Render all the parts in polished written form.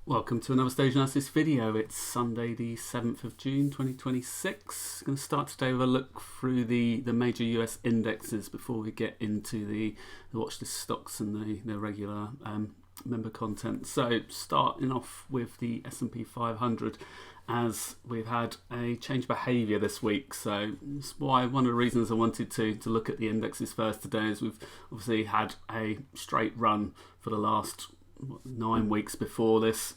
Welcome to another stage analysis video. It's Sunday the 7th of June 2026. I'm going to start today with a look through the major US indexes before we get into the watch list stocks and the regular member content. So starting off with the S&P 500, as we've had a change of behaviour this week. So that's why one of the reasons I wanted to look at the indexes first today is we've obviously had a straight run for the last 9 weeks before this,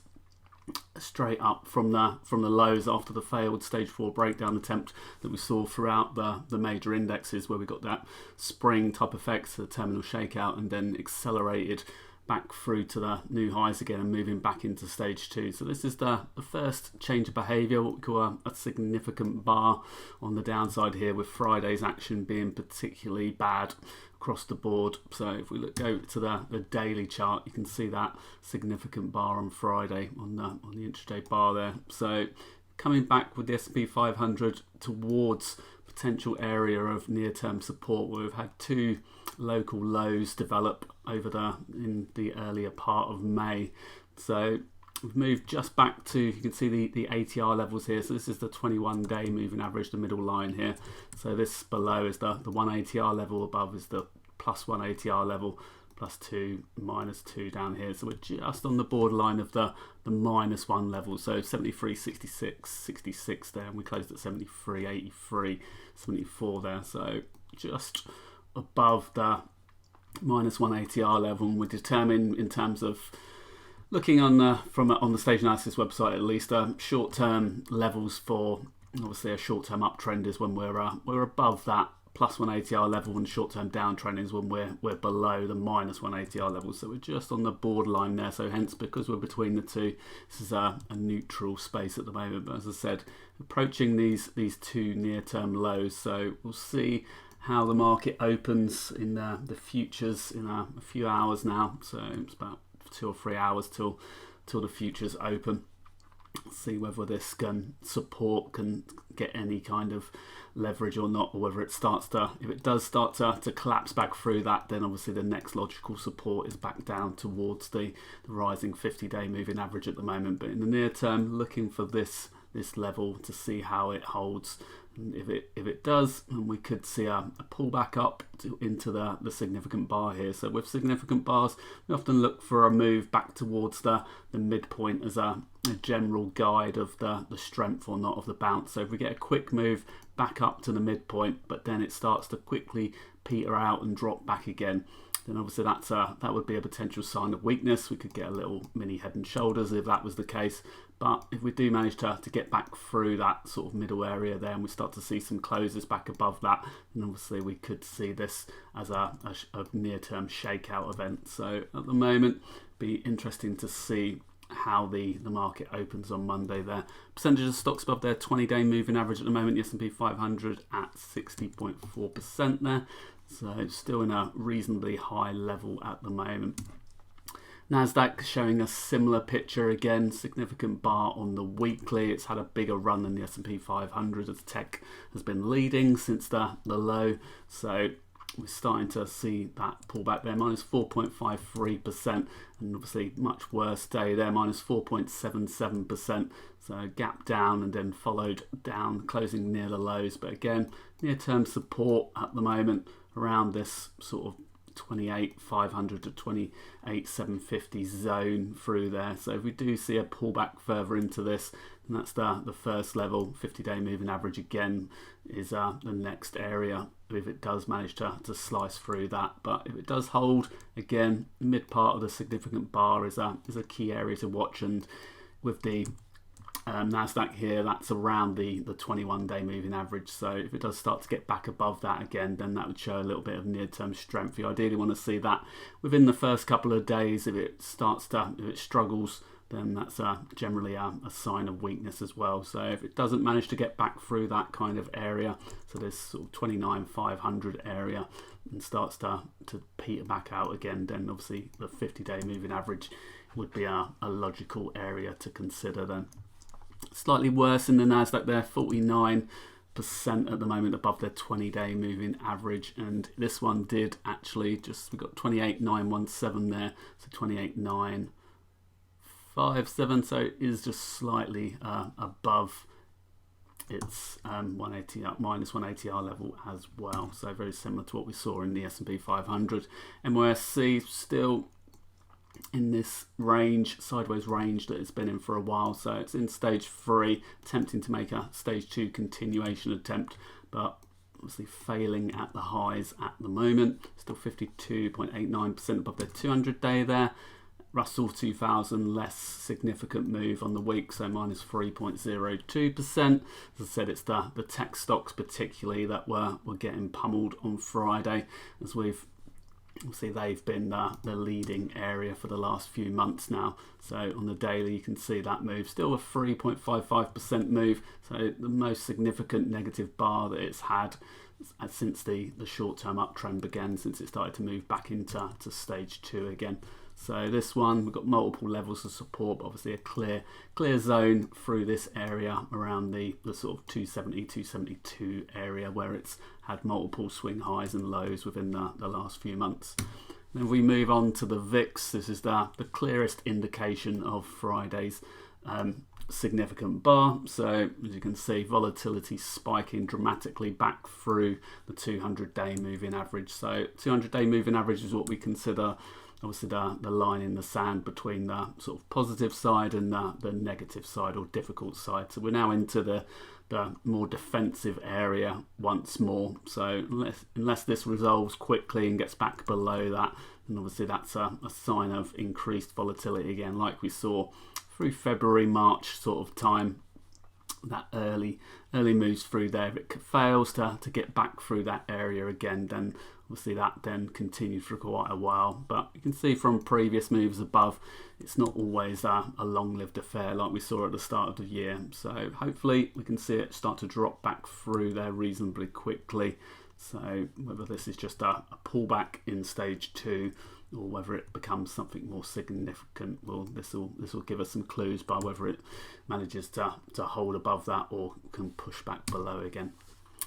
straight up from the lows after the failed stage 4 breakdown attempt that we saw throughout the major indexes, where we got that spring type effect, the terminal shakeout, and then accelerated back through to the new highs again and moving back into stage 2. So this is the first change of behaviour, what we call a significant bar on the downside here, with Friday's action being particularly bad across the board. So if we look over to the daily chart, you can see that significant bar on Friday on the intraday bar there. So coming back with the S&P 500 towards potential area of near-term support, where we've had two local lows develop in the earlier part of May. So we've moved just back to, you can see the ATR levels here. So this is the 21-day moving average, the middle line here. So this below is the 1 ATR level, above is the +1 ATR level, +2, -2 down here. So we're just on the borderline of the -1 level. So 73.66 there, and we closed at 73.83, 74 there. So just above the -1 ATR level, and we're determined in terms of looking on the stage analysis website at least, short-term levels for obviously a short-term uptrend is when we're above that +1 ATR level, and short-term downtrend is when we're below the -1 ATR level. So we're just on the borderline there. So hence, because we're between the two, this is a neutral space at the moment. But as I said, approaching these two near-term lows. So we'll see how the market opens in the futures in a few hours now. So it's about 2 or 3 hours till the futures open. See whether this can get any kind of leverage or not, or whether it if it does start to collapse back through that, then obviously the next logical support is back down towards the rising 50-day moving average at the moment. But in the near term, looking for this level to see how it holds. And if it does, then we could see a pullback up into the significant bar here. So with significant bars, we often look for a move back towards the midpoint as a general guide of the strength or not of the bounce. So if we get a quick move back up to the midpoint, but then it starts to quickly peter out and drop back again, then obviously that would be a potential sign of weakness. We could get a little mini head and shoulders if that was the case. But if we do manage to get back through that sort of middle area there, and we start to see some closes back above that, then obviously we could see this as a near-term shakeout event. So at the moment, be interesting to see how the market opens on Monday there. Percentage of stocks above their 20-day moving average at the moment, the S&P 500 at 60.4% there. So still in a reasonably high level at the moment. Nasdaq showing a similar picture again, significant bar on the weekly. It's had a bigger run than the S&P 500 as tech has been leading since the low. So we're starting to see that pullback there, -4.53%, and obviously much worse day there, -4.77%. So gap down and then followed down, closing near the lows. But again, near-term support at the moment around this sort of 28,500 to 28,750 zone through there. So if we do see a pullback further into this, then that's the first level. 50-day moving average again is the next area if it does manage to slice through that. But if it does hold, again, the mid part of the significant bar is a key area to watch. And with the Nasdaq here, that's around the 21-day moving average. So if it does start to get back above that again, then that would show a little bit of near-term strength. You ideally want to see that within the first couple of days. If it struggles, then that's generally a sign of weakness as well. So if it doesn't manage to get back through that kind of area, so this sort of 29,500 area, and starts to peter back out again, then obviously the 50-day moving average would be a logical area to consider then. Slightly worse in the Nasdaq there, 49% at the moment above their 20-day moving average, and this one did actually we got 28,917 there, so 28,9 1.57, so it is just slightly above its minus 180R level as well. So very similar to what we saw in the S&P 500. NYSE still in this range, sideways range that it's been in for a while. So it's in stage 3, attempting to make a stage 2 continuation attempt, but obviously failing at the highs at the moment. Still 52.89% above their 200-day there. Russell 2000, less significant move on the week, so minus 3.02%. As I said, it's the tech stocks particularly that were getting pummeled on Friday, as they've been the leading area for the last few months now. So on the daily you can see that move, still a 3.55% move, so the most significant negative bar that it's had since the short-term uptrend began, since it started to move back into stage 2 again. So this one, we've got multiple levels of support, but obviously a clear zone through this area around the sort of 270, 272 area, where it's had multiple swing highs and lows within the last few months. Then if we move on to the VIX, this is the clearest indication of Friday's significant bar. So as you can see, volatility spiking dramatically back through the 200-day moving average. So 200-day moving average is what we consider obviously the line in the sand between the sort of positive side and the negative side or difficult side. So we're now into the more defensive area once more. So unless this resolves quickly and gets back below that, then obviously that's a sign of increased volatility again, like we saw through February, March sort of time. That early moves through there. If it fails to get back through that area again, then obviously that then continues for quite a while. But you can see from previous moves above, it's not always a long-lived affair like we saw at the start of the year. So hopefully we can see it start to drop back through there reasonably quickly. So whether this is just a pullback in stage 2 or whether it becomes something more significant, well, this will give us some clues by whether it manages to hold above that or can push back below again.